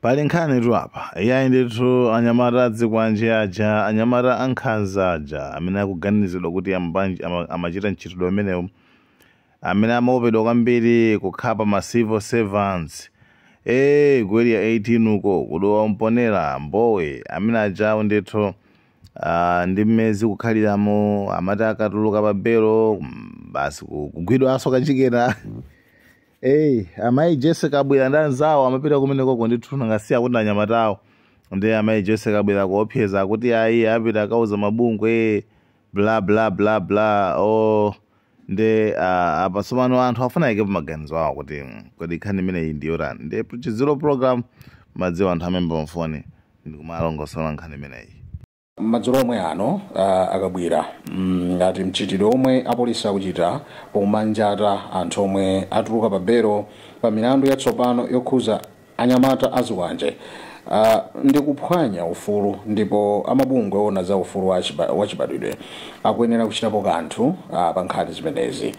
pali nkhani tu apa iyayi ndithu anyamata adzikwanji aja anyamata ankhanza aja amene akuganizidwa kuti amachita ntchito umenewu amene amaopedwa kwambiri kukhapa ma civil servants kweli ya 18 uko kudowa mponera mbowe amene ajawo ndithu ndi mmezi kukhaliramo amati akatuluka pa belo basi kugwidwa aso kachikena amayi Jessica abwera ndi anzawo amapita kumenekoko ndithu ngasiya kuti anyamatawo ndi amayi Jessica abwera kuopseza kuti ayi apita akauza mabungwe bla bla bla bla ndi apasomano anthu afuna ike pamaganizo awo kuti kodi nkhani imeneyi ndi yotani ndi Chizilo program madziwa anthu amemba mfoni ndikumalongosola nkhani imeneyi madzulo omwe ano akabwera ngati mchitidwe omwe apolisi akuchita pomanjata anthu omwe atuluka pa belo pa milandu yatsopano yokhuza anyamata azikwanje ndi kuphwanya ufulu ndipo amabungwe ona za ufulu wachibadwidwe akuyenera kuchitapo kanthu pa nkhani zimenezi.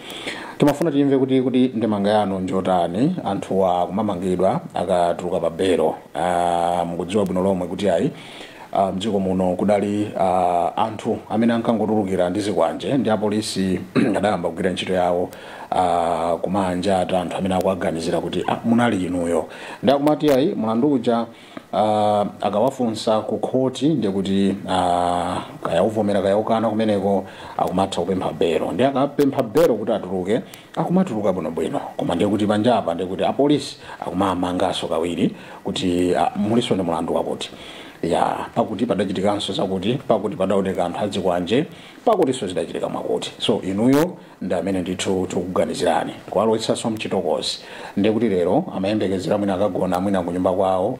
Timafuna timve kuti ndemanga yanu njotani anthu akumamangidwa akatuluka pa belo mukudziwa bwino lomwe kuti ayi mdziko muno kudali anthu amene ankangotulukira ndi zikwanje ndi apolisi adayamba kugwira ntchito yawo kumanjata anthu amene akuaganizira kuti munali inuyo ndi akumati ayi mlandu uja akawafunsa ku khoti ndi kuti kaya uvomera kaya ukana kumeneko akumatha kupempha belo ndi akapempha belo kuti atuluke akumatuluka bwinobwino koma ndiye kuti panjapa ndiye kuti apolisi akumamanganso kawiri kuti muliso ndi mlandu wakuti pakuti padachitikanso zakuti pakuti padaoneka anthu adzikwanje pakuti so zidachitika mwakuti so inuyo ndi amene ndithu tikuganizirani kuwalowetsanso mchitokozi ndiye kuti lero amayembekezera mwina akagona mwina ku nyumba kwawo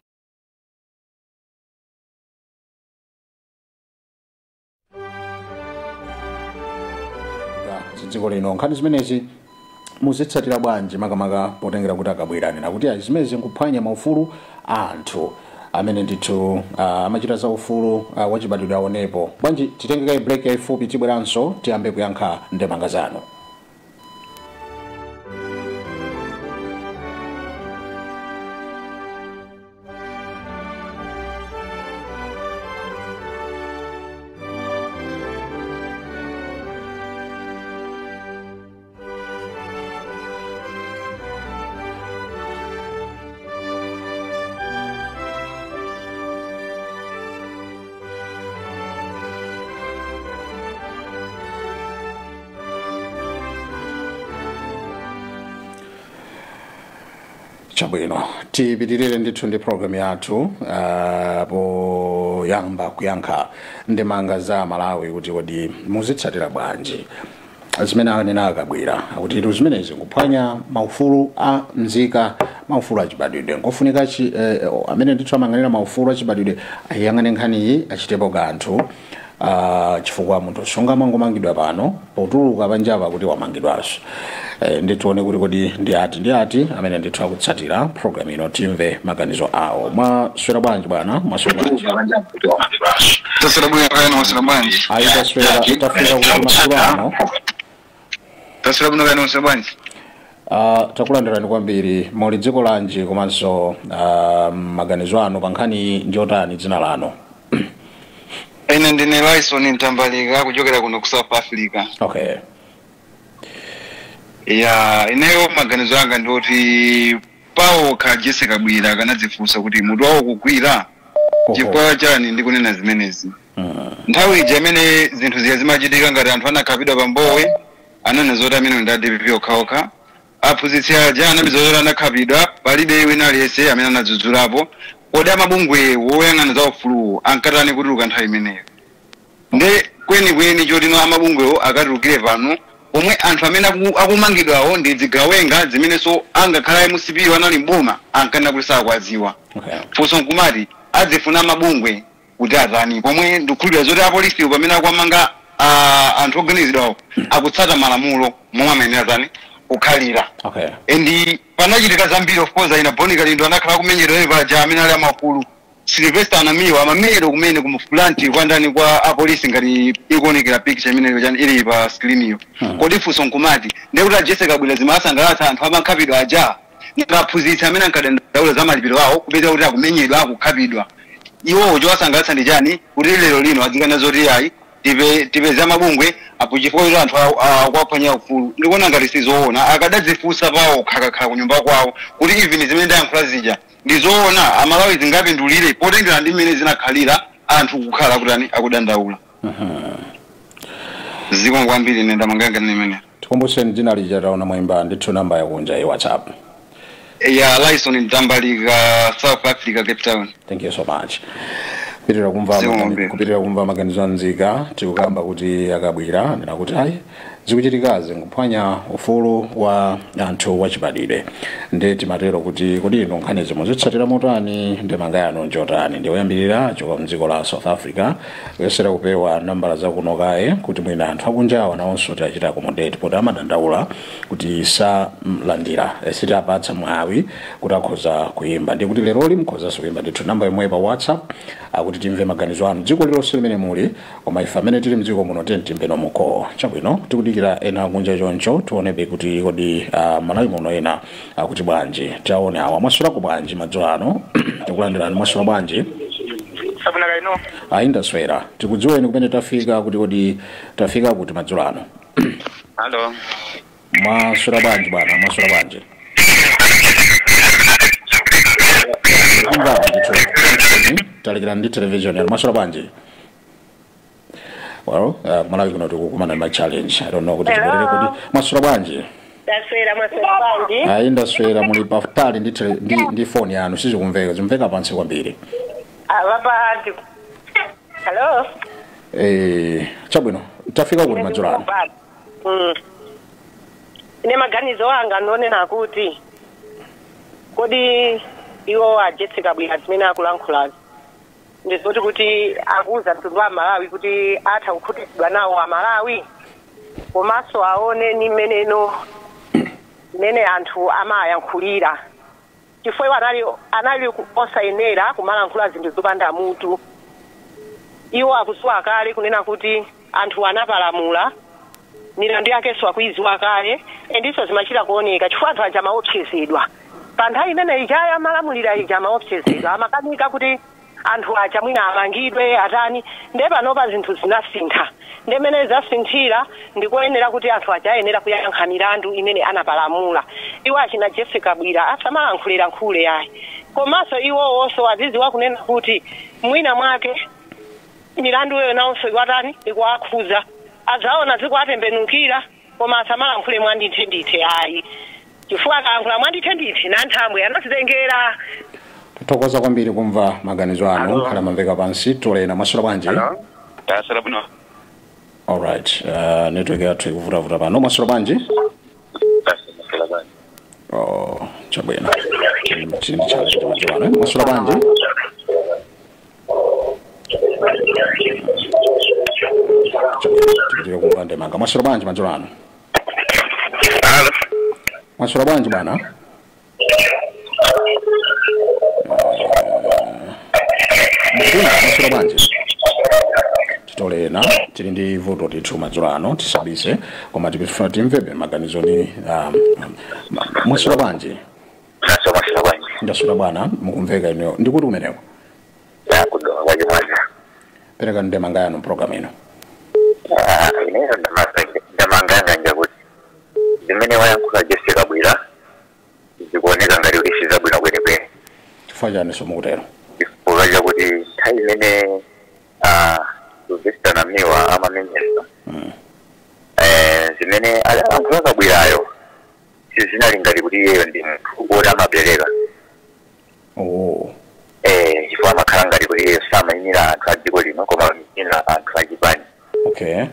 dziko lino nkhani zimenezi muzitsatira bwanji makamaka potengera kuti akabwerani nakuti azimezi nkuphwanya maufulu anthu amene ndithu amachita za ufulu wachibadwidwe aonepo bwanji titengeka break yayifupi tibweranso tiyambe kuyankha ndemanga zanu. Chabwino tipitirire ndithu ndi program yathu poyamba kuyankha ndemanga za Malawi kuti kodi muzitsatira bwanji zimene anena akabwera kuti zimenezi kuphwanya maufulu a nzika maufulu achibadwidwe ngofunika amene ndithu amang'anira maufulu achibadwidwe ayang'ane nkhani iyi achitepo kanthu chifukwa munthu sunga mangomangidwa pano potuluka panjapa kuti wamangidwanso nditione kuti kodi ndi ati amene ndithu akutsatira program ino timve maganizo awo. Mwaswera bwanji bwana? Mwaswera bwanji? Taswera bwanji kayano mwaswera bwanji? Ayi taswera itafika kuti maswera ano. Taswera bwanji kayano mwaswera bwanji? Takulandirani kwambiri muli dziko lanji komanso maganizo ano pa nkhani njotani dzina lanu? Ine ndine Lyson Ntambalika kuchokera kuno ku South Africa. Okay. Ineyo maganizo anga ndoti pawo ka Jessica Bwira kanadzifunsa kuti mutu wawo kugwira chifukwa chani ndikunena zimenezi. Nthawi ija imene zinthu zimachitika ngati anthu anakhapidwa pambowe anena zoti amene ndi DPP okhaokha aphunzitsi aja anamizozora anakhapidwa palibe wina aliyense amene anadzudzulapo kodi amabungwe woyang'ana za ufulu ankatani kutuluka nthawi imeneyo. Nde kweni chotino amabungwewo akatulukire pano omwe anthu amene akumangidwawo ndi zigawenga zimenenso angakhala musipiri anali mboma ankana kulisa kwaziwa. Funso nkumati adzifuna mabungwe kuti atani pomwe ndikhulupirira zoti apolisi pamene akwamanga anthu oganizidwawo akutsata malamulo momwe amene atani kukhalira. Endi panachitika zambiri of course ina Bonica Lindo anakhala kumenyedwa paja amene ali amakulu Sylvester Anamiwa amamero kumene kumfulanti kwandani kwa apolisi ngati ikuonekera picture imene chani ili pa screen iyo. Kodi funso nkumati ndekuti Jessica Bwira zimasangalatsa anthu amakhapidwa aja ngaphunzitsa amene ankadandaula za malipiro awo kupeza kuti akumenyedwa akukhabidwa iwo chowasangalatsa ndi chani kuti lero lino adzikana zoti ayi tipeza mabungwe apo chifukwa kuti anthu akuwaphwanya ufulu ndikuona ngati sizoona akadadzifunsa pawo khakakhala ku nyumba kwawo kuti even zimene ndayankhula zija ndizoona amalawi zingapindulire potengera ndi mmene zinakhalira anthu kukhala kutani akudandaula zikomo kwambiri nenda manganga nimene tikumbuseni dzina lija taona mwimba ndithu namba yakunja ya WhatsApp ya Lyson Ndambalika South Africa Cape Town. Thank you so much. Kupitira kumva maganizo anzika tikukamba kuti akabwira ndina kuti ayi zikuchitikaze nguphwanya ufulu wa anthu wachibadire ndi timatero kuti ino nkhani zimwe zitsatira motani ndi mangayano njotani ndi oyambirira choka mdziko la South Africa kuyesera kupewa nambala zakuno kaye kuti mwina anthu akunjawa nawonso tiachita accommodate poti amadandaula kuti salandira esiti apatsa mwawi kuti akhoza kuyimba ndi kuti leroli mkhoza kuyimba ndithu namba yomwe pa WhatsApp akuti timve maganizo anu dziko lilonse limene muli koma ife amene tili mdziko muno timve nomoko chabwino tikudikira ena kunja choncho tuonebe kuti kodi Malawi muno ena akuti bwanji taone awa mwasula ku bwanji madzulo ano tikulandirani mwasula bwanji sabuna kaino indaswera tikudziweni kumene tafika kuti kodi tafika kuti madzulo ano hello mwasula bwanji bwana mwasula bwanji talikira ndi television ya mwasula bwanji well Malawi kuno tikukumana na challenge I don't know kuti tibwerere kuti mwasula bwanji Ndaswera mwasula bwanji ndaswera muli patali ndi phone yanu sizikumveka zimveka pansi kwambiri baba hello chabwino tafika kuti madzulo ano ine maganizo anga ndonena kuti kodi iwo ajetseka bwino zimene akulankhulazi ndizoti kuti akuza mtundu wa Malawi kuti atha kukhutitsidwa nawo Malawi komanso aone ni mmene anthu amayankhulira chifukwa anali osayenera kumalankhula zinthu zopanda mutu iwo akudziwa kale kunena kuti anthu anapalamula milandu yakenso akuidziwa kale ndizo zimachita kuoneka chifukwa anthu aja maopsezedwa pa nthawi imene ijaya amalamulira ija maopsezedwa amakanika kuti anthu aja mwina amangidwe atani nde panopa zinthu zinasintha ndemene zasinthira ndikuyenera kuti anthu aja ayenera kuyankha milandu imene anapalamula iwo achina Jessica Bwira asamalankhulira nkhule yayi komanso iwo wonso azidziwa kunena kuti mwina mwake milandu yo nawonso iwatani ikuakhuza azaona zikuatembenukira koma asamalankhule mwandithe yayi chifukwa akalankhula mwandithe na nthambwe anazitengera Tokoza kwambiri kumva maganizo anu khala mamveka pansi tolena mwasula bwanji tasala buno all right network yathu ikuvuta pano mwasula bwanji chabwino chini challenge madzulo mwasula bwanji tikutira kumva ndemanga mwasula bwanji madzulo ano mwasula bwanji bwana mwasula bwanji titolena tili ndi vuto tithu madzulo ano tisabise koma tipifuna timvebe maganizo ni mwasula bwanji ndasula bwana mukumveka ino ndikuti kumeneko pereka ndemanga yanu program ino ineyo ndamanga njakuti zimene wayankhula Jessica Bwira zikuoneka ngati ulisiza bwino kwenikweni chifukwa chani somukutero chifukwa chakuti nthawi imene Sylvester Namiwa amamenyesa zimene alankhula Kabwirayo sizinali ngati kuti iyeyo ndi munthu oti amabereka chifukwa amakhala ngati kuti iyeyo samayimira anthu a dziko lino koma amayimira anthu achipani okay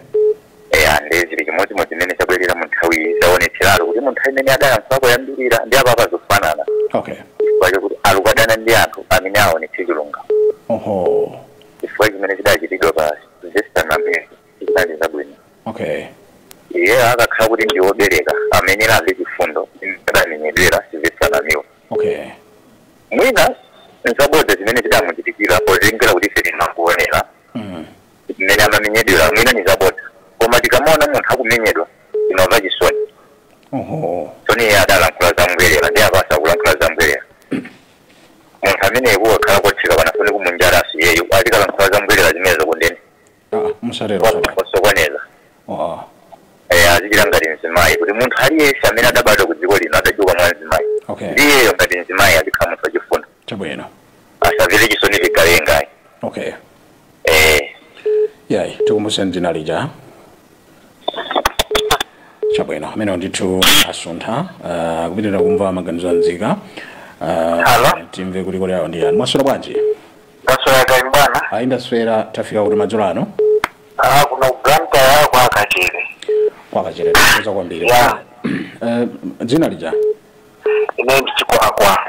zili chimodzimodzi zimene zabwerera mu nthawi zaonetseralo kuti mu nthawi imene adalankhula koyambirira ndi apapa zofanana okay chifukwa chakuti alukadana ndi anthu amene aonetse chilungamo chifukwa chimene chidachitidwa pa Sylvester Namiwa chinali zabwino okay iye akakhala kuti ndi wobereka amene alandire chifundo adamenyedwera Sylvester Namiwa okay mwina nzabodza zimene zidamuchitikira potengera kuti ife tinakuonera zimene amamenyedwera mwina ni zabodza koma tikamaona munthu akumenyedwa tinova chisoni oho soni iye adalankhula zamubwerera ndi apasa kulankhula amene kuwa khala kotsika panafuni kumunjala asiyeyo atikala nkhoza mbwelera zimenezo kundeni musarero osokoneza azichita ngati mzimayi kuti munthu aliyense amene adabadwa ku dziko lino adajuka mwa mzimayi ndiyeyo ngati mzimayi adikhala munthu wachifuna chabwino asamvere chisoni vikalengayi yayi tikumbuseni dzina lija chabwino amene ndithu asuntha kupitirira kumva maganizo anzika timve kuti kodi awo ndi yani mwaswera bwanji ndaswera kali bwana ayi ndaswera tafika kuti madzulo ano kuna uganta ya kwa kachere kuza kwambiri dzina lija ine ndichikwakwa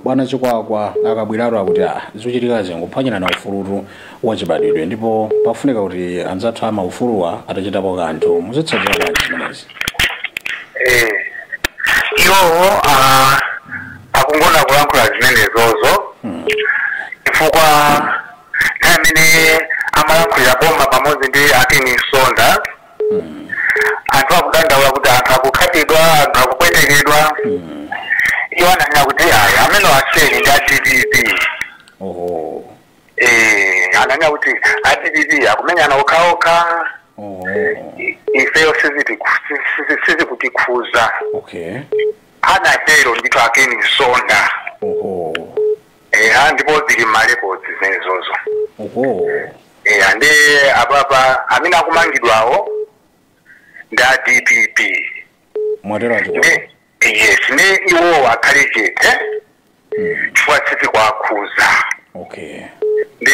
bwana chikwakwa akabwiratu akuti zikuchitika zengo kuphwanyana na ufulutu wachibadwidwe ndipo pafunika kuti anzathu ama ufuluwa atachitapo kanthu muzitsatira bwanji zimenezi iwowo akungona kulankhula zimenezozo chifukwa amene amalankhulira boma pamodzi ndi Akeni Sonda anthu akudandaula kuti anthu akukhatidwa anthu akupwetekedwa iwo ananena kuti ayi amene aseni ndi ADPP ananena kuti ADPP akumenyana okhaokha ifeyo sizikutikhuza anatero ndithu Akeni Sonda ndipo zili malekodzi zimenezozo ande ababa amene akumangidwawo ndi ADPP yes ne iwo akhale chete chifukwa sizikuakhuza ndi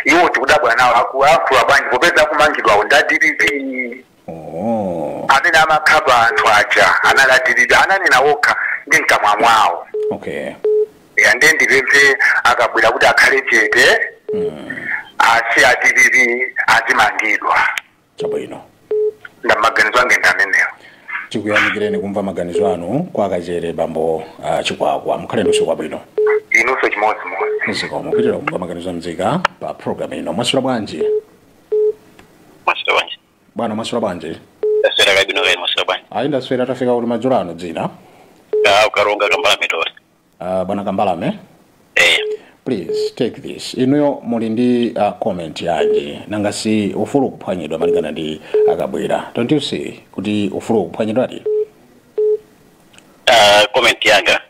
iwo tikudabwa nawo akuakhuwa bwanji popeza akumangidwawo ndi ADPP amene amakhaba anthu aja anali ADPP ananena wokha ndi mkamwa mwawo ande ndipemphe akabwera kuti akhale chete asi ADPP azimangidwa chabwino ndamaganizo ange ndamenewo tikuyamikireni kumva maganizo anu kwa kachere bambo chikwakwa mukhale nonse kwabwino inunso chimodzimodzi zikomo kupitirira kumva maganizo amzika pa program ino mwaswera bwanji bwana mwaswera bwanji ndaswera kabwino kaya mwaswera bwanji ayi ndaswera tafika kuti madzulo ano dzina ukaronga Kambalame tori bwana Kambalame please take this inuyo muli ndi comment yanji nangasi ufulu kuphwanyidwa malingana ndi akabwera don't you see kuti ufulu kuphwanyidwa ati comment yanga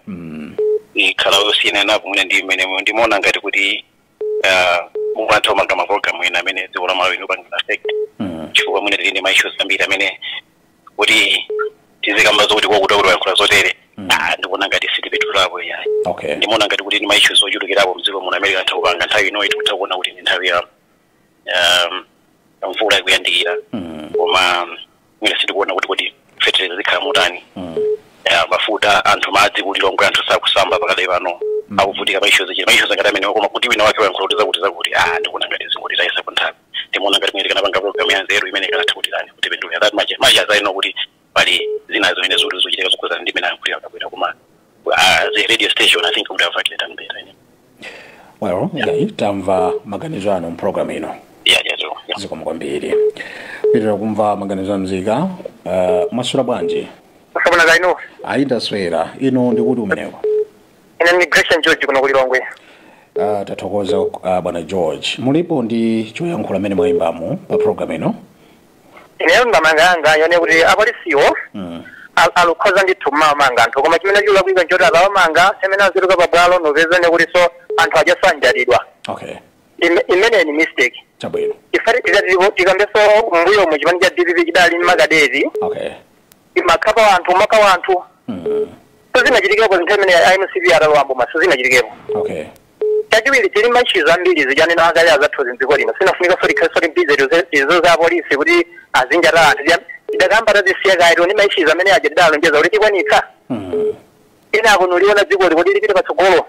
ikhala yosiyana napo mwina ndi imene ndimona ngati kuti mumantha omanga maprogramu ena amene dziko la Malawi linopangidwa affect chifukwa mwina tili ndi maissues ambiri amene kuti tizikamba zokuti kwakuti yankhula zotere ndikuona ngati sitipetulapo yayi ndimona ngati kuti ndi maissues ochulukirapo mdziko muno America anthu kupanga nthawi ino tikutha kuona kuti ndi nthawi ya mvula ikuyandikira koma mwina sitikuona kuti fertilizer zikhala motani mafuta anthu madzi kuti longwe anthu sakusamba pakadai pano akuvutika maissues ngati amene koma kuti wina wake wayankhula kuti zakuti ndikuona ngati zingoti tayisapo nthawi ndimona ngati mwina tikanapanga program ya nzeru imene ikanatha kuti tani kuti pendula that much azaino kuti pali zina zimene zoti zochitika zokhuza ndi imene ayankhulira akabwera koma the radio station I think would have actually done better. Well, tamva maganizo ano program ino. Zikomo kwambiri. Pitirira kumva maganizo amzika mwaswera bwanji. Musabona gaino. Ayi ndaswera ino ndikuti umeneko. Ine Migration George kuno kuli Longwe. Tathokoza bwana George. Mulipo ndi choyankhula mene mwayimbamo pa program ino. Ine ndamanga yone kuti apolisiwo alukhoza ndithu mmamanga anthu koma chimene chula kuiva njoti akawamanga semene ziruka pabwalo nopeza ne kuti so anthu ajasanjalidwa imene ni mistake chabwino ifari tikambeso mbuyo mu chipani cha DPP chidali makadezi imakhapa anthu maka anthu sozinachitikepo zinthu imene IMCP atalowambo maso zinachitikepo chachiwiri tili maissues ambiri zijanena akale azathu zinziko lino sinafunika soli bize izo za polisi kuti azinjata anthu idakamba tazisiya kaito ni maissues amene ajadalonjeza kuti tikwanika ina akunuliona dziko likoti lipite patsogolo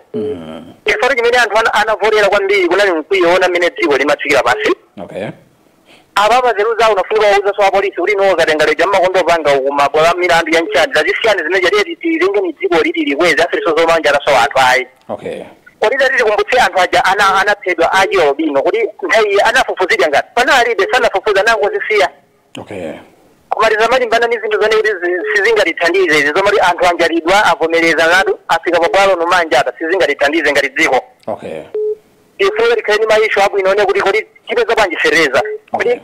ifari chimene anthu anavotera kwambiri kunali mkwiyoona mmene dziko limatsikira pansi apapa zeru zawo unafunika wauza so apolisi kuti ino katengalo jamma kondopanga kumabwala milandu ya nchadi zazisiyani zimene jadeti tilenge ni dziko liti likwezi afiriso zomanjala so anthu ayi kuti tati kumbutse anthu aja anaphedwa ajiwa bino kuti nthawi anafufuzidwa ngati panalibe sanafufuza nangozisiya kumaliza malimbana n'izinthu zone kuti sizingalithandize izi zomwe anthu anjalidwa avomereza ngati afika pabwalo nomanjata sizingalithandize ngati dziko. Okay. Ifuna likhale ni maisho abwino one kuti chipeza panjisereza. Kuti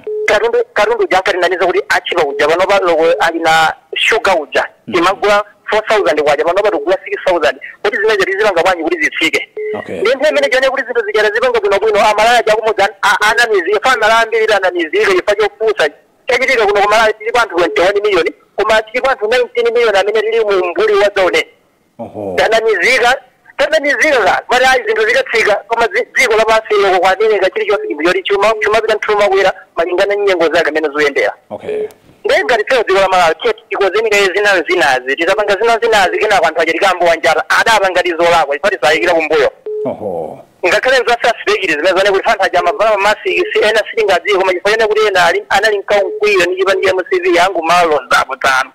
katundu jankalinaniza kuti achipa uja panopa loko ali na sugar uja. Imagula 4,000 kwaja panopa tokugula 6,000. Kuti zimeje tizipanga bwanji kuti zitsike. Okay. Ndenthe imene jone kuti zinthu zijana zipanga bwinobwino amalaya jakumudza anamizike fana malambirira anamizike chifukwa chopusa. Chachitika kuno kumalaya tilipo anthu 21 million koma tilipo anthu 19 million amene tili mu mbuli wa zone. Tanamizika mara zinthu zikatsika koma dziko lapansi loko kwaneneka chilichonse chimbuyo chuma zikanthuma kwera malingana nyengo zake amene zoyendera. Okay. Ngati dziko la Malawi tikozeni kaye zinazi tizapanga zinazi kena kwanthu achatikambo wanjata adapanga tizolakwa ifati sayikira kumbuyo. Ngakhale zasasibekire zimene zone kuti fanthu aja amavala mamasiki ena silingadziwe koma chifukwa kuti ena anali mkaunkwira ndi chipani cha MCV yangu malo zapo tano.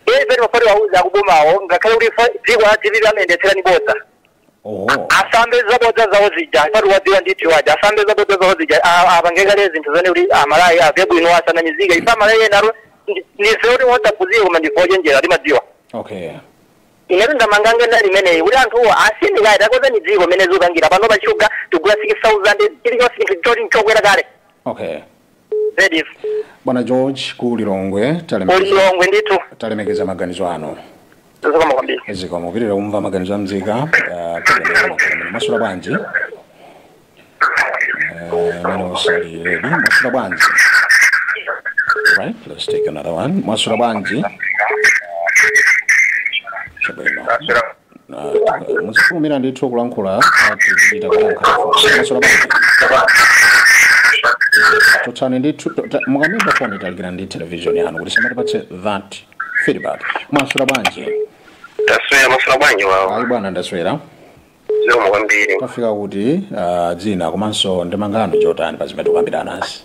Pete mafari wauza akubumawo ngakhale kuti dziko la TV amendetsera ni bodza. Asambe zabodza zawo zija ifati wadziwa nditi waja asambe zabodza zawo zija apangekale zinthu zone kuti amalaya ave bwino asana mizika ifa malaya enaro nife kuti wotakuziwa koma ndifoje njera timadziwa. Okay. Inetu ndamangange ndali imeneyi kuti anthuwo asindikaita koza ni dziko mene zopangira panopa shuga tigula 6,000 chilichonse chinthu choti nchokwera kale. Okay. Ready. Bwana George Kulilongwe talemekeza maganizo ano. Zikomo kupitira kumva maganizo amzika masula bwanji. Mano ready masula bwanji. Right, let's take another one. Masula bwanji. Musifumira ndithu kulankhula atipita kulankhula masula bwanji. Totani ndithu mukamenda phone italikira ndi television yanu kuti samatipatse that feedback. Masula bwanji. Taswera masula bwanji wawo. Ayi bwana ndaswera. Zikomo kwambiri. Tafika kuti dzina komanso ndemangano jotani pazimene tukambirana asi.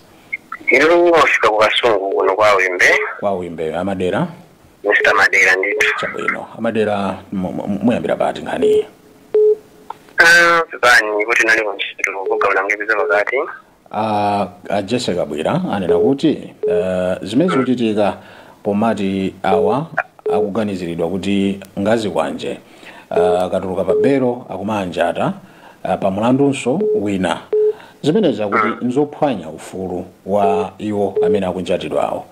Ilo wafika kukasungu kuno kwa Wimbe. Kwa Wimbe amadera. Mr. Madera ndithu. Chabwino amadera muyambira pati nkhani. Pepani kuti nali kunchito kugawana ngebiza wakati. Jessica Bwira anena kuti zimene zikuchitika pomati awa akuganiziridwa kuti ngazi kwanje akatuluka pa belo akumanjata pa mulandunso wina zimeneza kuti nzophwanya ufulu wa iwo amene akunjatidwawo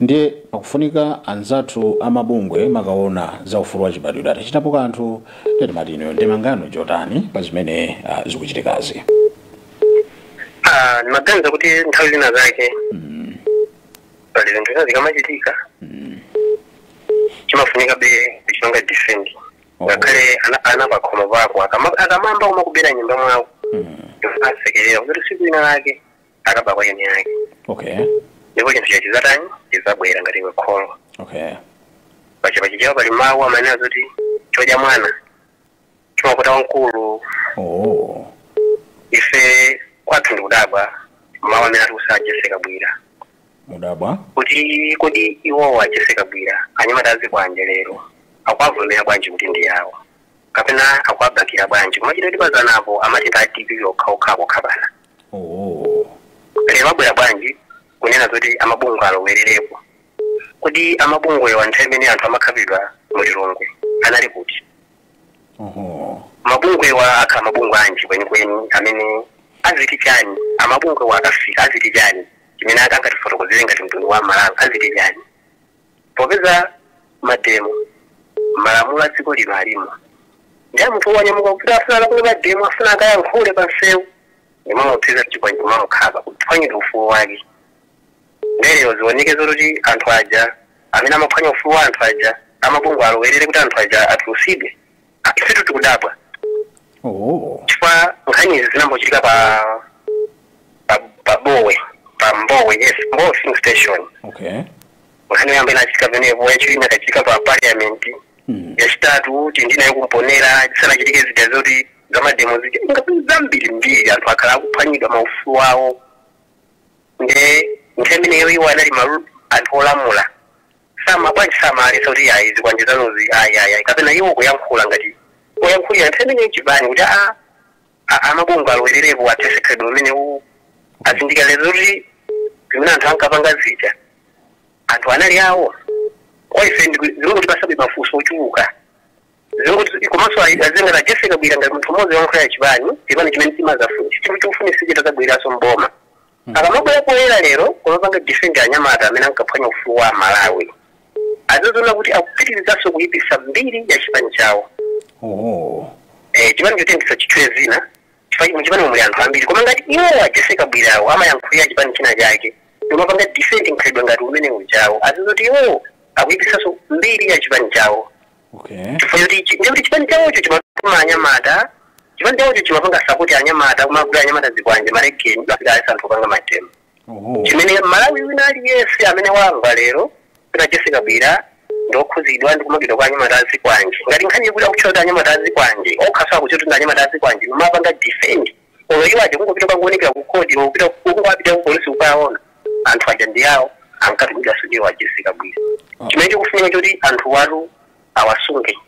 ndiye pakufunika anzathu amabungwe makaona za ufulu wa chibadwidwe atachitapo kanthu tete matino ndemangano jotani pa zimene zikuchitikazi. Nimaganiza kuti nthawi zina zake pali zinthu zina zikamachitika chimafunika be bichonga defend ngakhale anapakhoma pako akamamba kuma kubera nyumba mwawo asekerera kuti siku ina lake akabakwa yeni yake. Okay. Ndipo chinthu chachizatani chizabwera ngati wekholo. Okay. Pachipachijawo pali mawu amanena kuti chodya mwana chimakuta wankulu. Ife kwathu ndikudabwa mawu amene atiusa Jessica Bwira. Mudabwa? Kuti iwowa Jessica Bwira anyamata azibwanje lero akwavomera bwanji kuti ndi yawo kapena akwabakira bwanji kumachita tipazanapo amachita atipi okhaokhapo khabana. Lero abwera bwanji kunena kuti amabungwe alowererepo kuti amabungwe wanthawi imene anthu amakhalidwa mulilongwe anali kuti. Mabungwe wa akha mabungwe anji kwenikweni amene aziti chani amabungwe wakafika aziti chani chimene akangatifotokozere ngati mtundu wa Malawi aziti chani popeza mademo malamulo a dziko lino alimo ndi munthu wanyamuka kuti afuna lakuti mademo afuna akayankhule pa msewu ndimamuphiza chibwanji kumamukhaba kuphwanyira ufulu wake. Lero zioneke zoti anthu aja amene amaphwanya ufulu wa anthu aja amabungwe alowerere kuti anthu aja atulusidwe ifetu tikudabwa. Chifukwa nkhani izi zinambochitika pa Bowe pa Mbowe, yes, Mbowe Film Station. Okay. Nkhani yambe inachitika penepo yachiwiri akachitika pa parliament. Yachitatu tindina yokumponera chisanachitike zida zoti zamademo zija zambiri mbiri anthu akhala akuphwanyidwa maufulu wawo. Nde nthawi imeneyo iwo anali anthu olamula samabwanji samalesa kuti ayi zikwanje zanozi ayi kapena iwo kuyankhula ngati oyankhulira nthawi imeneyo chibani kuti amabungwe alowererepo atesekredwe umenewu azindikira zoti zimene anthu ankapanga zija anthu anali awo oife zikuti pasabe mafunso ochuka zikuti komanso azenga la Jessica Bwira ngati munthu mmodzi wankhula chipani chimene chimazafunsa chinthu chofunisa chitazabwiraso mboma akamabwera poyera lero kumapanga defend anyamata amene ankaphwanya ufulu wa Malawi azizona kuti akupitirizaso kuyipisa mbiri ya chipani chawo chipani chotengesa chitwe zina chipani muli anthu ambiri koma ngati iwo a Jessica Bwirawo amayankhulira chipani china chake umapanga defend nkhalidwe ngati umene uchawo azizoti iwo akuyipisaso mbiri ya chipani chawo ndikuti chipani chawocho chimatuma anyamata chipani chawocho chimapanga sapoti anyamata kumagula anyamata zikwanje malegeni bafika alisa anthu opanga matemu chimene Malawi wina aliyense amene wamva lero kuti Jessica Bwira ndokhuzidwa ndikumagidwa kwa anyamata azikwanje ngati nkhani yekuti akuchota anyamata azikwanje okhaso akuchota anyamata azikwanje umapanga defend iwaje kungopita kwangonekera kukhodi kupita kungopita kupolisi ukayaona anthu aja ndi yawo ankatulira suje wa Jessica Bwira chimene kufunika choti anthu watu awasunge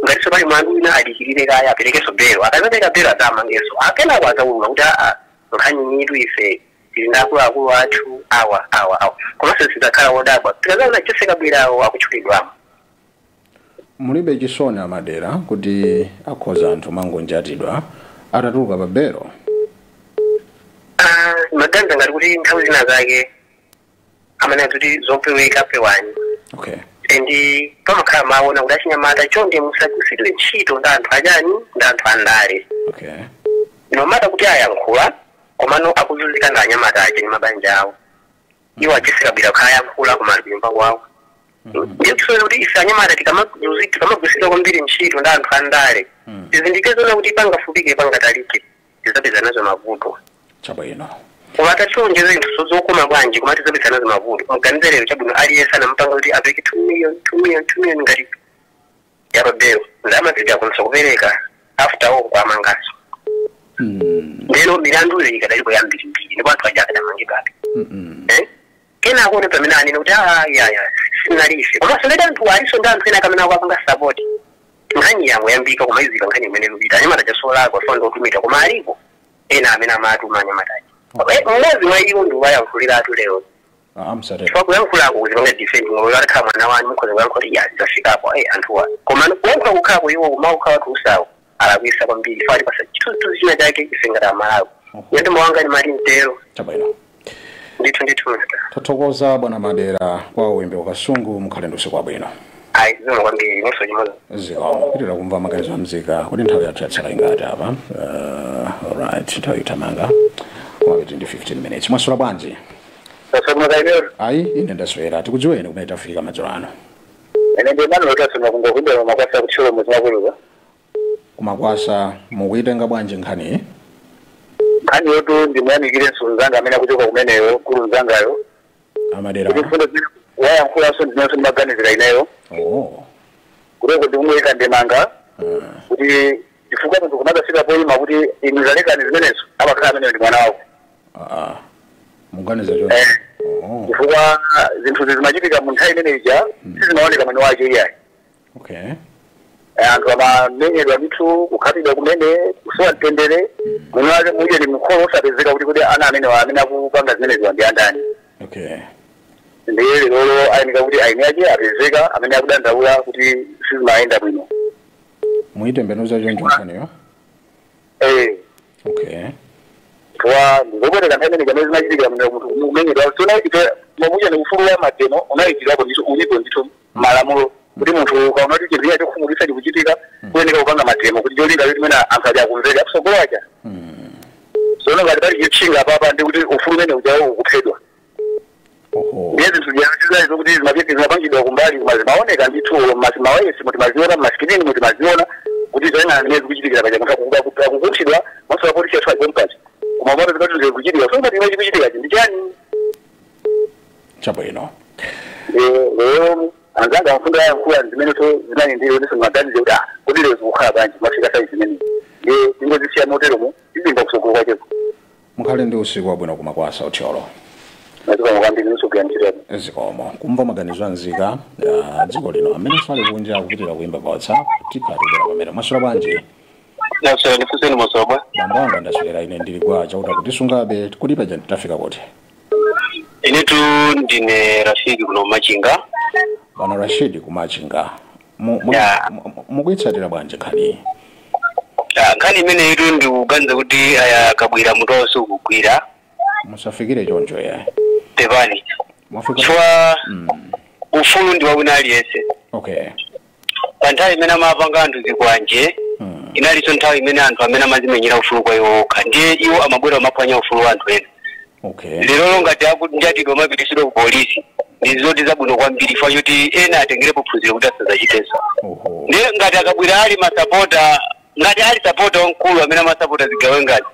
ngati so pali mwandu wina adikirire kaya aperekeso belo akazapeka belo azamangeso akena kwazaulula kuti nkhani nitu ife tili akulu athu awa komanso sizakhala wodabwa tikazaona Jessica Bwirawo akutchulidwamo mulibe chisoni Madera kuti akhoza anthu mangonjatidwa atatuluka pa belo maganiza ngati kuti nthawi zina zake amene kuti zopeweka pewani and pamakhala maona kuti achinyamata chonde musagwiritsidwe ntchito ndi anthu ajani ndi anthu andale nomata kuti ayankhula komano akuzunzika ndi anyamata ache ndi mabanja awo iwo a Jessica Bwira khayankhula koma nyumba kwawo ndiyo tisoera kuti ife anyamata tikamagwiritsidwa kwambiri ntchito ndi anthu andale tizindikizona kuti pangafupike pangatalike tizapeza nazo mavuto chabwino koma atachonjeza zinthu zokoma bwanji koma tizapeza nazo mavuto muganizerero chabwino aliyense anampanga kuti apeke 2 million ngati yarobero ndamazidi akonesa kupereka after all kwamangaso ndeno milandu iyo ikadalipo yambirimbiri ndipo anthu aja akadamangidwabe kena akuone pamene anene kuti sinalife komanso ngati anthu aliso ndi anthu ena kamene akupanga support nkhani yango yambika koma izika nkhani imene kupita anyamata chasolako afa ndotumita koma alipo ena amene amatuma anyamataji mmodzi mwa iwo ndi wayankhulira atu lero chifukwa kuyankhulako kuzipanga defend ngolo atakhala mwana wanu mukhoza kuyankhula kuti zafikapo anthuwa koma kuyankhula kukhako iwo kumaukhala tuusawo alakwisa kwambiri fali pasa chituzi china chake ife ngati Amalawi yende mwanga ni mali mtero chabwino ndithu tathokoza bwana Madera kwa uwimbe wakasungu mukhale ndi usiku wabwino zimwe kwambiri nonso chimoza pitira kumva maganizo a mzika kuti nthawi yathu yatsala ingati apa alright nthawi itamanga wapiti ndi 15 minutes mwasula bwanji ayi ine ndaswera tikudziweni kumene tafika madzulo ano ene ndi mano lotasoma kungokumbira makwasa kutchula muzimabuluka kumakwasa mukuitenga bwanji nkhani nkhani yotu ndimuyamikire msunzanga amene akuchoka kumeneyo kulu mzangayo Amadera wayankhulaso ndinenso ndimaganizira ineyo kuteko ndikumuyika ndemanga kuti chifukwa munthu kumadafika poyima kuti inu zalekani zimenezo amakhala ameneyo ndi mwana wako muganiza chifukwa zinthu zimachitika mu nthawi imene ija sizimaoneka mwene wake iyayi anthu amamenyedwa ndithu kukhalidwa kumene kusowa mtendere mwene wake muje ni mkhono osapezeka kuti ana amene akupanga zimenezo ndi andani ndiye lero ayenika kuti aine ake apezeka amene akudandaula kuti sizimayenda bwino muyitembenuza choncho nkhaniyo kwa ndizobwereka nthawi imene kamene zimachitikira munthu kumenyedwa sona ife mwamuja ni ufulu wa matemo unayitirwapo ndithu ulipo ndithu malamulo kuti munthu ukaona kuti chinthu chokhumudwitsa chikuchitika kuyeneka kupanga matemo kuti cholinga limene anthu ali akumvera akusogolo aja sona ngati pali chitchinga apapa ndi kuti ufulu umene ujawo ukuphedwa ndiye zinthu ziyanatizazo kuti zimapangidwa kumbali koma zimaoneka ndithu mawayesi mutimaziona mmasikilini mutimaziona kuti zoyang'ana zimene zikuchitikira paja munthu akukunthidwa maso apolisi athu agompati koma pano zimati zikuchitika so ngati imene chikuchitika ndi chani chabwino lero anzanga amfundo yayankhula zimenezo zinani ndiyo ndiso maganize kuti kuti lero zikukhala bwanji mafika sayi zimene ndiye zingozisiya moteromo zizimba kusogolo kwacheko mukhale ndi usiku wabwino kumakwasa uthyolo zikomo kumva maganizo a nzika dziko lino amene sali kunja akupitira kuimba pa WhatsApp tikhatulera pamene mwasula bwanji ndifuseni bambo anga ndaswera ine ndili kwa chauta kuti sungabe kuti paja tafika kuti ine inetu ndine Rashidi kuno Machinga. Bwana Rashidi kumachinga. Mukuitsatira bwanje nkhani. Nkhani imene itu ndikuganiza kuti aya kabwira mutu onse ukugwira. Musafikire choncho ya. Tevani. Mwafika. Chwa ufulu ndi wabwino aliyense. Okay. Panthawi imene amapanga anthu zikwanje. Inalinso nthawi imene anthu amene amazimenyera ufulu kwa iwo okha. Ndiye iwo amabwera amaphwanya ufulu wa anthu ena. Okay. Lero ngati njatidwa mapitisidwa ku polisi. Ndizoti zabwino kwambiri fa kuti ena atengerepo phunziro kuti asazachitenso. Ndiye ngati akabwera ali masapota, ngati ali sapota wankulu amene amasapota zigawe ngati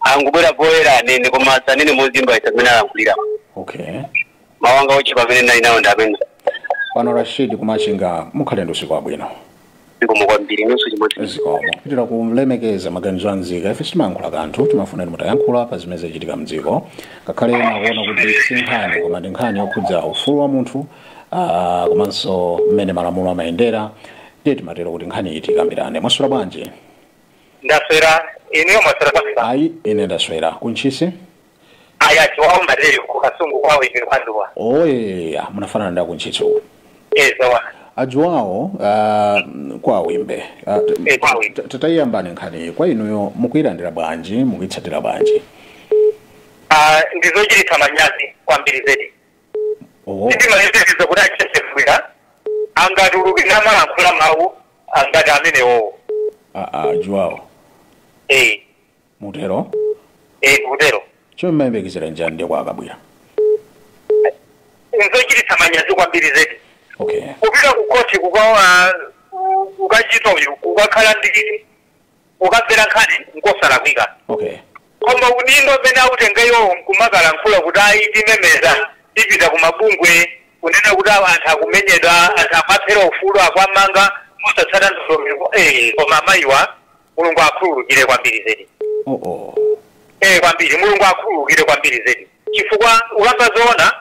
angubwera poera anene koma sanene mozimba isamene alankulira. Okay. Mawanga ochipa amene nali nawo ndi amene. Bwana Rashidi kumachinga mukhale ndi usiku wabwino. Zikomo kwambiri nonso chimodzi. Zikomo. Kupitira kulemekeza maganizo anzika ife simayankhula kanthu timafuna mutayankhula pa zimene zachitika mdziko. Ngakhale nakuona kuti si nkhani koma ndi nkhani yokhudza ufulu wa munthu komanso mmene malamulo amayendera. Ndiye timatero kuti nkhani iti ikambirane. Mwaswera bwanji? Ndaswera iniyo mwaswera bwanji. Ayi ine ndaswera. Kunchisi? Aya chiwawo madere ku Kasungu kwawo ine kwanduwa. Oye munafanana ndi kunchisi uko. Sawa. Ajuwawo kwa wimbe tatayambani nkhani kwa inuyo mukuyilandira bwanji mukuyitsatira bwanji ndizochititsa manyazi kwambiri zedi ndi mayetekezo kuti achitesefwira angati ulukira malankhula mawu angati amenewo ajuwawo mutero kutero chommayembekezera njani ndiye kwa akabwira ndizochititsa manyazi kwambiri zedi. Okay. Kupita kukoti ukachita uyu ukakhala ndikiti ukabvera nkhani nkosala kwika. Okay. Koma udindo pene autengeyo kumakalankhula kuti ayitimemeza ipita kumabungwe kunena kuti anthu akumenyedwa anthu amaphera ufulu akwamanga musatsata ndolomero koma amayiwa mulungu akhululukire kwambiri zedi. Kwambiri mulungu akhululukire kwambiri zedi chifukwa ukambazoona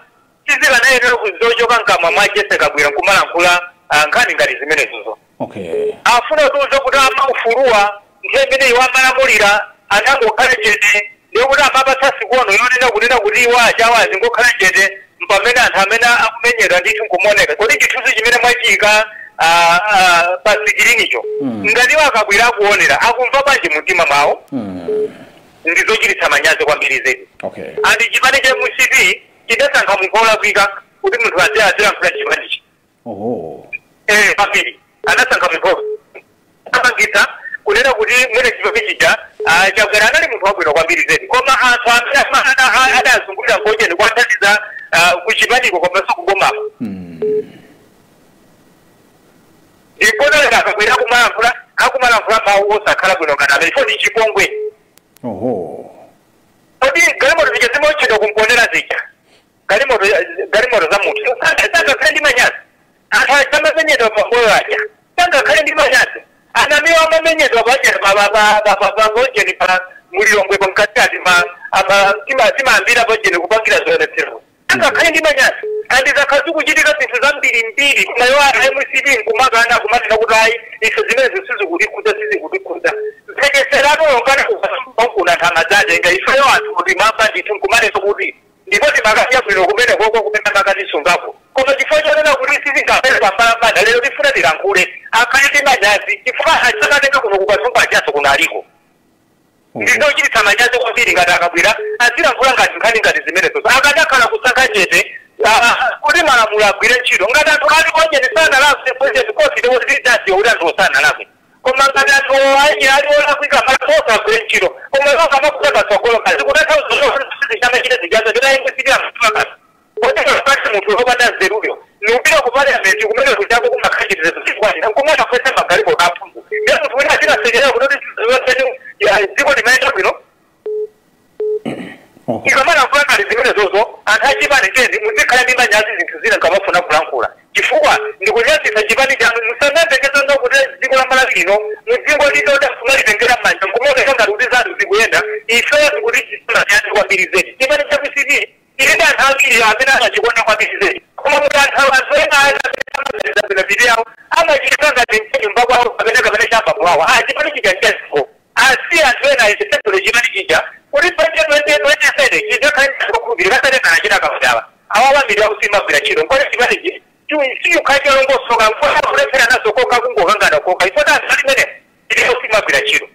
tizika nayenera kuzochoka nkamwa mwa Jesse Kabwira nkumalankhula nkhani ngati zimenezozo. Okay. Afuna kuzo kuti amaufuluwa nkhemene iwamalamulira anangokhala chete ndiye kuti amapatsa sikuono yonena kunena kuti iwo achawazi ngokhala chete mpamene anthu amene akumenyedwa ndithu nkumoneka kodi chithunzi chimene mwachika pa sikilinicho ngati Kabwira akuonera akumva bwanji mumtima mwawo. Ndizochititsa manyazi kwambiri zedi. Okay. Andi chipani cha MCP chidasankha mukola kwika kuti munthu azilankhula chipanichi. Pambiri anasankha mukola amangitsa kunena kuti mwene chipani chija Chakwera anali munthu wabwino kwambiri zedi koma anthu amene adazungulira ngojeni kwathandiza kuchipaniko komanso kugomapo. Ndipo naleka Kabwira akumalankhula mawu osakhala bwino ngati amene foti chipongwe. Kodi galimoto zija zimachedwa kumponera zija galimoto za munthu sangakhale ndi manyazi anthu amamenyedwa pamoyo aja sangakhale ndi manyazi anamiwo amamenyedwa pajeni pa mulilongwe pamkatati timambira pajeni kupangira zoonetsero sangakhale ndi manyazi andizakhazi kuchitika zinthu zambirimbiri kumayo MCP nkumakana kumatenda kuti ayi ife zimene sizikutikuza mphekeserato yongana kuna thamadzaje nga ifeyo anthu kuti mamba ndithu nkumaneso kuti ndipo timakasiya bwino kumene koko kumene makatisungapo koma chifukwa chonena kuti sizingapere pambalambanda lero tifuna tilankhule akhale ndi manyazi chifukwa achakatenga kuno kukasungu achaso kuno aliko. Ndizochititsa manyazi kwambiri ngati Kabwira azilankhula ngati nkhani ngati zimenezozo akadakhala kusankha chete kuti malamulo agwire ntchito ngati anthu ali onjeni sanalakwe president koti ndiwozidasiyo kuti anthu osanalakwe koma ngati anthu aliolakwika malamulo agwire ntchito koma zonga makutakasokolo kazi kutathauzichama zijazo chitayengesiria mtuakasi kotekapati munthu opanda nzeruyo niupita kupaliamenti kumene kuchako kumakhachitizezo chikwani nkumwana kwese magalipo kaphungu ya munthu wina achinasekerera kuti dziko limayenda bwino. Ikamanankhula ngati zimenezozo anthu achipani cheni muzikhala ndi manyazi zinthu zina nkamafuna kulankhula chifukwa ndikunyazisa chipani chanu musanayembekeza kuti dziko la Malawi lino mudziko lidodafuna litengera m'manja nkumaoneka ngati kuti zanthu zikuyenda ifeyo tikuti chisanayani kwambiri zedi chipani cha MCP ili ndi anthu ambiri amene anachikonda kwambiri zedi koma kuti anthu ena video yawo amachita ngati mnyumba kwawo pamene chambambo wawo chipani chija nchaziko asi anthu ena chitetezo chipani chija kuti panje 2027 chijakhala ndikasate kana china kabudaba awawambira kusimba bwira chiro ngone chibalije siyo kati longo soka ngona kulephera nazo koka kungokangana koka ifota salimene ndiyo kusimba bwira chiro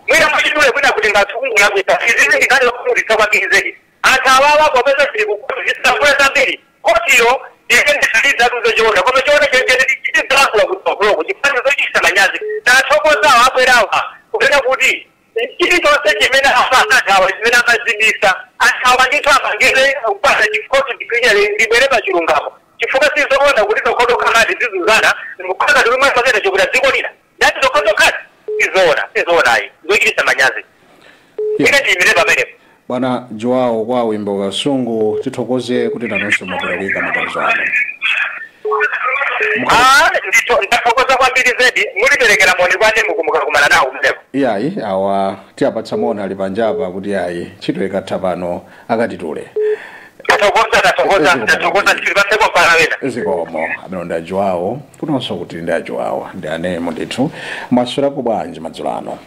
mwina mwachidule kwina kuti ngatsungu yakuita izini ndikali kumulisa kwakizeli atawawa kopeza chiri kukuzisakula zambiri kotiro ikende saliza tuzo chona kome chona chengene chitizakula kutokulo chifanizo chisa manyazi nathokoza wabwerawa kupena kuti chiri chose chimene afakatawa chimene amazibisa atawa ndithu amangire kupasa chikoti ndikwinya libere pa chilungamo chifuka sizoona kuti tokoto kamati zizuzana ndikukhala tilimwe pakete chikuta dziko lina ndati tokoto kati sizoona ayi zochitisa manyazi ine ndiyimire pamenepo Bwana Joao kwa wimbo wa sungu tithokoze kuti nanonso mwapereka maganizo anu. Ndithokoza kwambiri zedi muliperekera moni kwani mukumukakumana nawo mleko. Iyayi awa tiapatsa moni ali panjapa kuti ayi ntchito ikatha pano akatitule. Tathokoza chilipaseko pana wena. Zikomo amene ndi Joao kunonso kuti ndi Joao ndi anemo ndithu mwaswera kubwanji madzulo ano.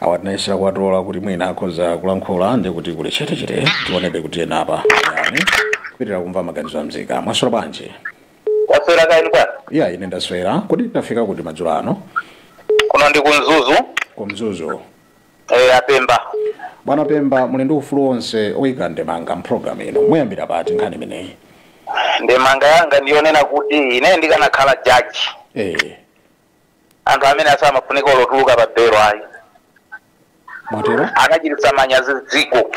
Awatinaisira kwatola kuti mwina akhoza kulankhula ndi kuti kuli chete tionebe kuti ena apa yani kupitira kumva maganizo amzika mwaswera bwanji waswera kaini kwa iya ine ndaswera kuti tafika kuti madzulo ano kuno ndi kumzuzu apemba bwana Pemba muli ndi ufulu wonse oyika ndemanga mprogram ino muyambira pati nkhani imeneyi ndemanga yanga ndiyonena kuti ine ndikanakhala judge anthu amene asamafunika olotuluka pa bero ayi Matero? Akachititsa manyazi dziko.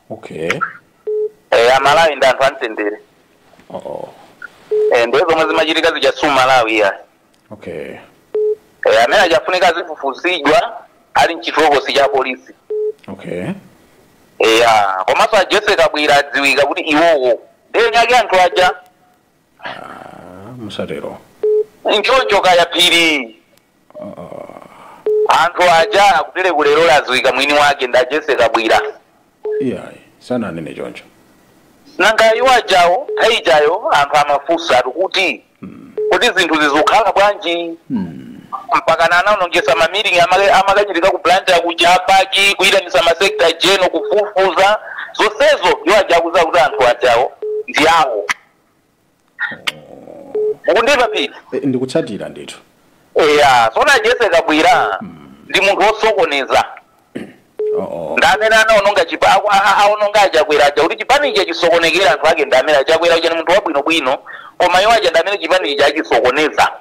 Okay. Amalawi ndi anthu amtendere. Ndizo zomwe zimachitika zijasuma Malawi ya. Okay. Amene ajafunika zifufuzidwa ali mchitokosi cha polisi. Okay. Komanso ajese kabwira adziwika kuti iwowo ndiye nyake anthu aja. Musatero. Nchoncho kaya phiri. Anthu aja akupire kulero laziwika mwini wake ndajese kabwira. Iyayi sana nene choncho. Nanga iwo ajawo haijayo anthu amafusa kuti kuti zinthu zizokhala bwanji. Mpaka nana unongesa mamiringi amakachitika ku plant ya kujapaki kuyitanisa masekta jeno kufufuza zonsezo iwo ajakuza kuti anthu ajawo ndi awo. Mukundiva pili? Ndikutsatira ndithu. Sona jese kabwira ndi munthu osokoneza. Ndamene anaononga chipa aononga ajakwera aja kuti chipani ichi chisokonekera anthu ake ndamene ajakwera uja ni munthu wabwino bwino koma iwo aja ndamene chipani ichi achisokoneza.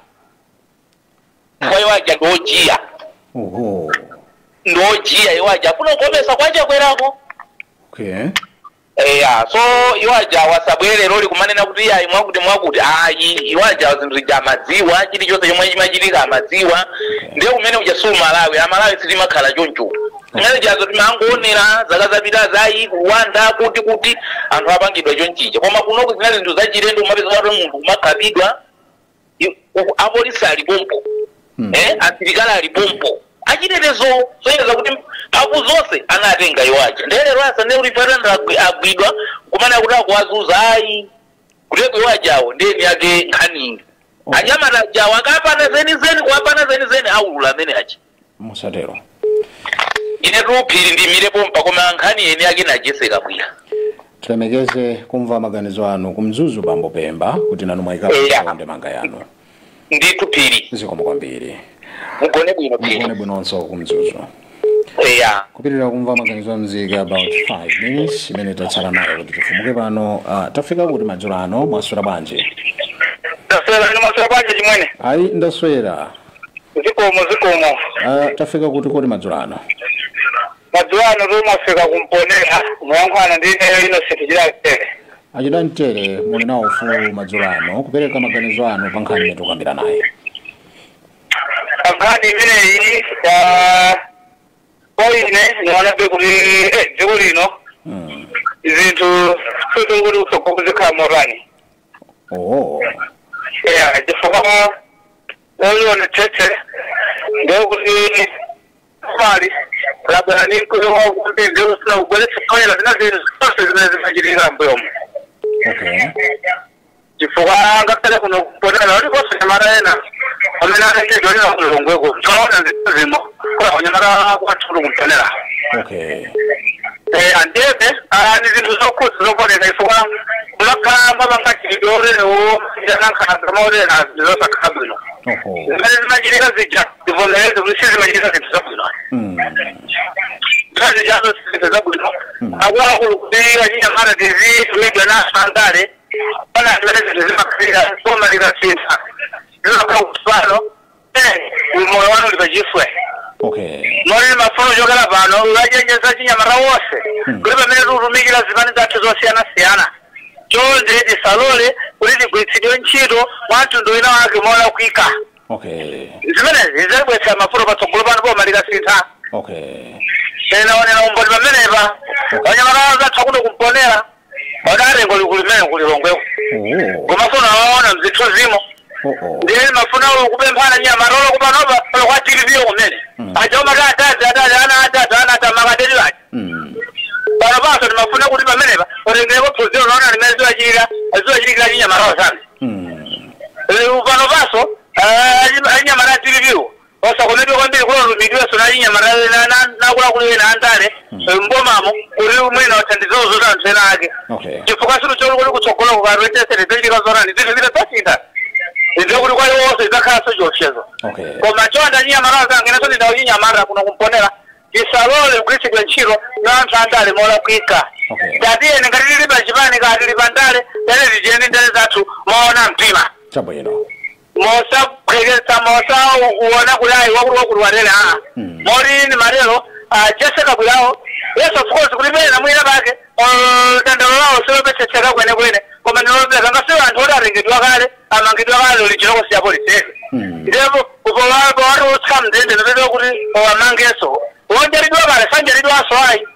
Iwo aja ndojiya. Ndojiya iwo aja kunokomesa kwachakwerako. Okay. So iwo aja wasabwere loli kumanena kuti ayi mwakuti ayi iwo aja zinthu ja madziwa chilichonse chomwe chimachitika amadziwa ndiye kumene ujasuma Malawi silimakhala choncho. Ngale jazo timangonera zaka zapita zayi kuwanda kuti anthu apangidwa chonchicha koma kuno kuzina zinthu zachilendo umapeza kuti munthu kumakhabidwa apolisi ali pompo asilikali ali pompo achitetezo zoyeza kuti apu zonse anatenga iwaje ndere rasa ne referendum agwidwa kumana kuti akwazuza ayi kuteko iwajawo ndeni yake nkhani anyamata jawo akapana zeni kuapana zeni aulula amene achi musatero ine ruphiri ndimire pompa koma nkhani yene yake najese kabwira tulemekeze kumva maganizo anu kumzuzu bambo Pemba kuti nanu mwaika sonde manga yanu nditu phiri zikomo kwambiri mugone bwino phiri mugone bwino nso kumzuzu kupitira kumva maganizo amzika about 5 minutes imene tatsala nayo kuti tifumuke pano tafika kuti madzulo ano mwaswera bwanji mwaswera bwanji chimwene ayi ndaswera zikomo tafika kuti madzulo ano mwafika kumponera mwankwana ndine Innocent Jilatere achita mtere muli nawo ufulu madzulo ano kupereka maganizo anu pa nkhani imene tikukambira nayo nkhani imeneyi poine niwanabe kuti dziko lino zinthu kuti usoko kuzikhala morani chifukwa oliona tete ndekuti mali labani kuti ndiusina kugweretsa toyela zina zinthu zonse zimene zimachitika mbuyomo chifukwa ngakhale kuno kuponera ulikonse nyamata ena amene anachidolera kulongweko toona zinthu zimo kwa nyamata kwatulu kumponera andebe ni zinthu zokhuza zokoneka ifuna kulakhala bangachilidorero yanakhala maorera zosakhala bwino zimene zimachilika zija zivomereze kuti sizimachilika zinthu zabwino zazijazo zinthu zabwino akuluakulu kuti achinyamata tizitumidwa nasandale pana zimene zinthu zimakhalira somalika sintha zimakhala kutswalo moyo wanu likachifwe mori mafuno jogala pano ulajenjeza chinyamata wose kuti pamene tikutumikira zipani zathu zosiyana-siyana chonde tisalole kuti tigwiritsidwe ntchito mwatundu wina wake mola kuika zimenezi zizabwetsa mafuno patsogolo pano pomalika sintha naonera umboni pamenepa anyamata zathu akuti kumponera wadarengo likulimene kulilongweko kumafuno awaona mzithu zimo ndiye mafuna kupemphana nyamata olokupanopa olokwatilivio kumene achaomata atatu makadeli wake pano paso timafuna kuti pamenepa otengereko phunziro naona limene ziwachirikira chinyamata osami pano paso achinyamata atilivio osakomedwe kwambiri kulolumidweso nachinyamata nakulakuliwena andale mbomamo kuti mwina othandizo zota anthu ena ake chifukwa silu chokuli kutsogoloko karwetesere zichilika zonani zinthu zile zasintha ndikuti kwa iwonso idzakhalanso chiopsezo koma chonda chinyamata zangeneso ndindawo chinyamata kuno kumponera tisalole kugwiritsidwa ntchito ya anthu andale mola kuika tatiyeni ngati tili pa chipani kati tili pa ndale tene tijeni ndale zathu moona mtima mosaphweketsa mosauona kuti ayi wakuli watele molini matero jeseka bwirawo yes of course kuti pena mwina pake dandalo lawo silopetsetseka kwenekwene koma ndinolopeka ngasiwo anthu oti atengedwa kale amangidwa kale ulichiloko siya polisi ndipo upowako wati utsa mndende nopeteka kuti owamangeso wonjalidwa kale sanjalidwaso ayi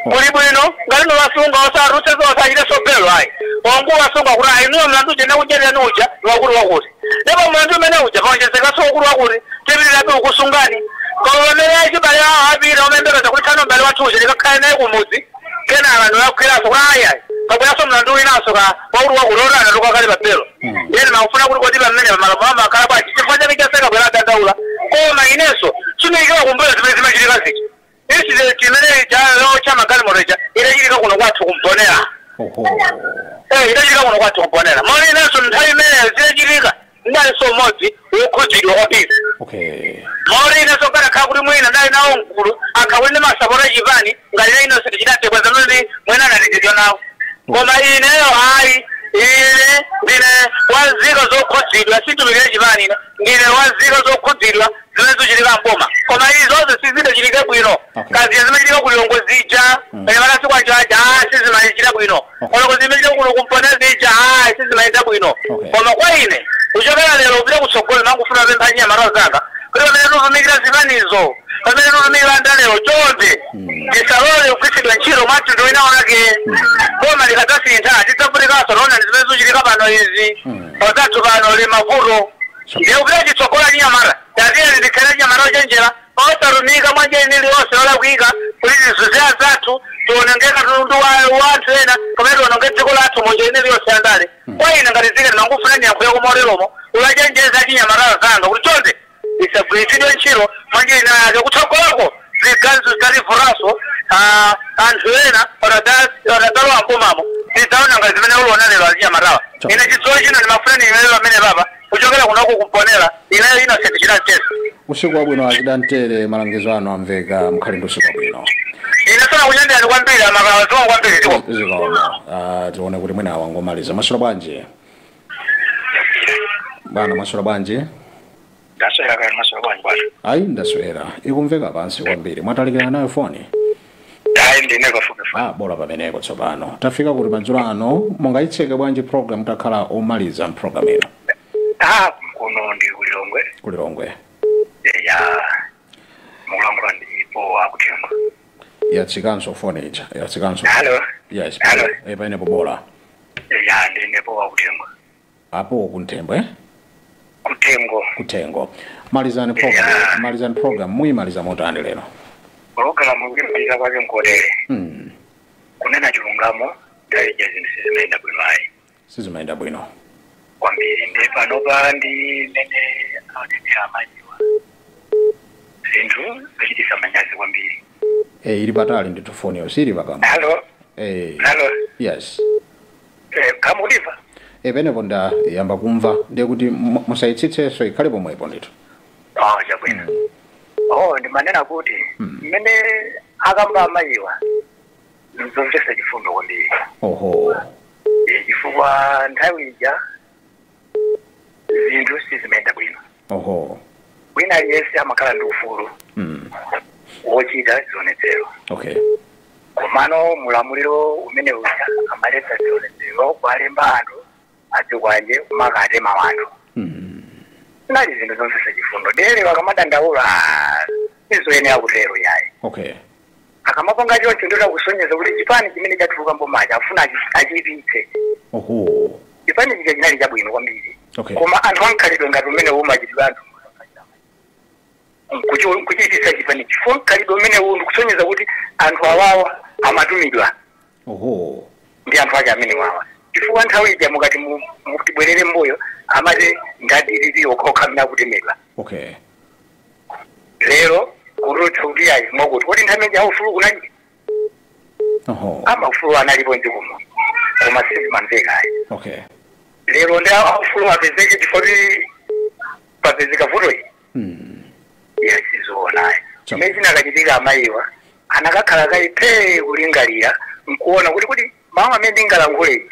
kuli bwino ngati nowasunga osarutse osachite sopelo ayi ongu wasunga kuti ayi niwo mlandu uje nekujerera nuja niwakuti wakuti ndipo mlandu umene uja paonjezekaso wakuti wakuti tipitirabe ukusungani koma pamene achibale awo apita omembekeza kuti khano mbale wathu uje likakhale naye kumudzi kenaka niwakwiraso kuti ayayi kabweyaso mlandu winaso ka wakuti wakulotana tukakali papelo yeni makufuna kuti kodi pamene pamalapo amakhala bwachi chifukwa chake chaseka bwera dandaula koma ineso siniikiwa kumbuyo zimene zimachitika zichi isi chimene cha magalimoto idachilika kuno kwathu kumponera idachilika kuno kwathu kumponera moni ineso nthawi imeneyo zidachilika ndaliso mmodzi wokhudzidwa kwapiri mori ineso kanakhala kuti mwina ndali nawo mkulu akhawuli ndi masapota chipani ngati ine inonse tichidatekweza noti mwina anatitidwa nawo koma ineyo ayi ine ndine wazika zokhudzidwa situmikire chipani ine ndine wazika zokhudzidwa zimene zichitika mboma koma izonse sizidachitike bwino kazi zimachitika kulilongo zija panyamata sikwanjaja sizimachita bwino oloko zimachitika kuno kumpone zija sizimachita bwino koma kwa ine kuchokera lero upite kutsogolo mangufuna pempha nyamata zanga kuti pamene tutumikira zipanizo pamene tutumikira ndalero chonde tisalole kugwiritsidwa ntchito mwatundu wina wake boma likadzasintha tidzafunika naona zimene zichitika pano izi pazathu pano limavuto ndiye kupita chitsogola chinyamata tatiyeni ndikhale nyamata ochenjera osatumika mwanjeni iliyonse olakwika kuti tizuzeya zathu tionongeka tundu wa anthu ena pamene tiononge dziko lathu monjeni iliyonse andale kwa ine ngati zike ndimangufuna ndiyankhuya kumaoleromo ulachenjeza chinyamata zanga kuti chonde isagwiritsidwe ntchito mwanjeni yake kutsogolako ziganzo zitalivuraso anthu ena otatalowa mbomamo tidzaona ngati zimene ulionanelo azinyamatawa ine chitsulo chino ndimafuna ndiyimele pamene papa kuchokera kunoko kumponera ineyo Innocent Chidantere usiku wabwino achidantere malangizo ano amveka mkhali ndi usiku wabwino ine sana kunyandiyani kwambiri amakawaziwa kwambiri zikaona tione kuti mwina awangomaliza maswera bwanji bwana maswera bwanji ndaswera kale maswera bwanji bwana ayi ndaswera ikumveka pansi kwambiri mwatalikira nayo foni ayi ndine kafupi bora pamenepo tsopano tafika kuti madzulo ano mungayitseke bwanji program takhala omaliza program ino kuno ndi kulilongwe ya mulangula ndipo akutenga yatsikanso foni ija yatsikanso hello yes hello painepo bora ya ndinepo akutenga apo kuntembwe kutengo malizani program muyimaliza motani lero program ngimaliza kwake mkodere kunena chilungamo ndaija zinthu sizimayenda bwino kwambiri ndi panopa ndi mene aonekera amajiwa zinthu zachitisa manyazi kwambiri ili patali ndi tufoni usiri pakama. Hello. Hello. Yes. Kama uliva? Penepo nda yamba kumva ndiye kuti musaitsitseso ikhale pomwepo ndito. Chabwino. Ndimanena kuti mmene akamba amayiwa nzomvesa chifundo kwambiri. Chifukwa nthawi ija zinthu sizimayenda bwino. Wina aliyense amakhala ndi ufulu wochita zionetsero. Komano mulamuliro umene uja amaletsa zionetsero kwalemba anthu adzikwanje kumakatema wanthu. Nali zinthu zomvesa chifundo. Dere wakamadandaula izoyenera kutero yayi. Akamapanga choncho ndoda kusonyeza kuti chipani chimene chatuluka mbomaja afuna achipitse. Chipani chija chinali chabwino kwambiri. Koma anthu ankhalidwe ngati umene umachitidwa anthu. Kuchitisa chipani chifo khalidwe umene uwu ndikusonyeza kuti anthu awawa amatumidwa. Ndi anthu ake amene wawa. Chifukwa nthawi ija mukati mutibwerere mbuyo amati ndadiliri okhoka mina kutemedwa. Lero kurutha kuti ayi mwakuti kuti nthawi ija ufulu kunali. Ufulu analipo ndikumo. Koma sisi manzeka ayi. Lero ndi ufulu apezeke chifoti papezeka vuto iyi. Yasizoona ayi. Chimene chinakachitika amayiwa anakakhala kaiphe kulingalira nkuona kuti mawu amene ndingalankhule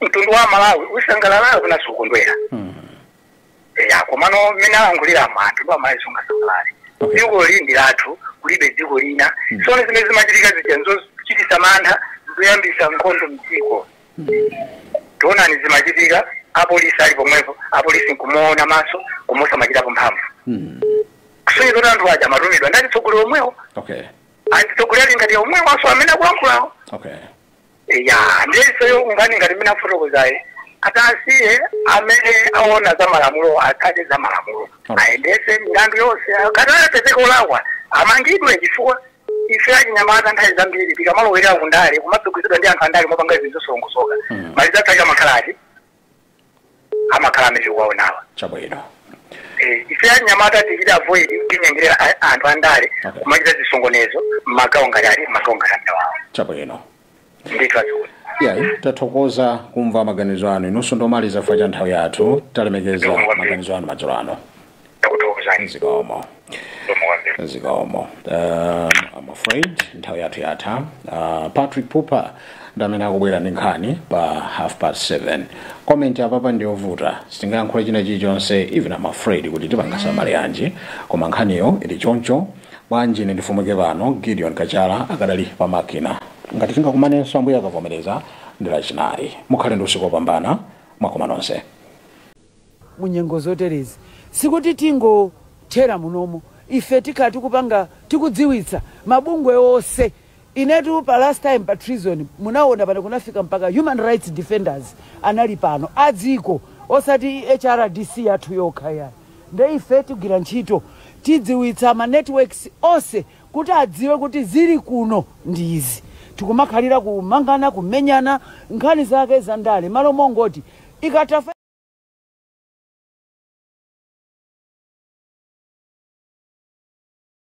mtundu wa Malawi usangalala kuna sukondwera. Komano mmene alankhulira anthu ndo amayi sungasangalale. Dziko lindi lathu kulibe dziko lina. Sone zimene zimachitika zijanzo kuchitisa mantha zoyambisa nkhondo mdziko. Tionani zimachitika apolisi ali pomwepo apolisi nkumuona maso kumusa machita mphamvu. Kusonyeza kuti anthu aja amatumidwa ndati tsogolero omwewo. Antitsogolero ngati omwewo aso amene akulankhulawo. Ndiso ungani ngati mina fotokozaye atasiye amene aona za malamulo atsate za malamulo aendese milandu yonse akatala pezeko lawa amangidwe chifukwa ife achinyamata nthawi zambiri tikamalowerera kundale kumatsogozedwa ndi anthu andale mopanga zinthu zosongosoka maliza atake amakhala amene kuwaonawa. Chabwino. Ife achinyamata tichita avoid kutinyengerera anthu andale kumachita zisongonezo mmagawo ngati ndawawo. Chabwino. Ndithu tathokoza kumva maganizo anu inunso ndomaliza fa cha nthawi yathu talemekeza maganizo anu madzulo ano. Zikomo. I'm afraid nthawi yathu yatha. Patrick Pupa ndamene akubwera ndi nkhani pa 7:30. Comment apapa ndiyovuta sitingayankhule china chilichonse even I'm afraid kuti tipangasamale yanji koma nkhaniyo ili choncho bwanji ndifumuke pano Gideon Kachala akadali pa makina. Ngati tingakumanenso ambuye akavomereza ndila chinayi mukhale ndi usiku wopambana mwakoma nonse. Munyengo zoterezi sikuti tingothera munomo ife tikati kupanga tikudziwitsa mabungwe onse inetu pa last time pa treason munaona pano kunafika mpaka human rights defenders anali pano adziko osati HRDC yathu yokha ya nde ife tigwira ntchito tidziwitsa ma networks onse kuti adziwe kuti zili kuno ndi izi tikumakhalira kumangana kumenyana nkhani zake zandale malo mongoti ikatafa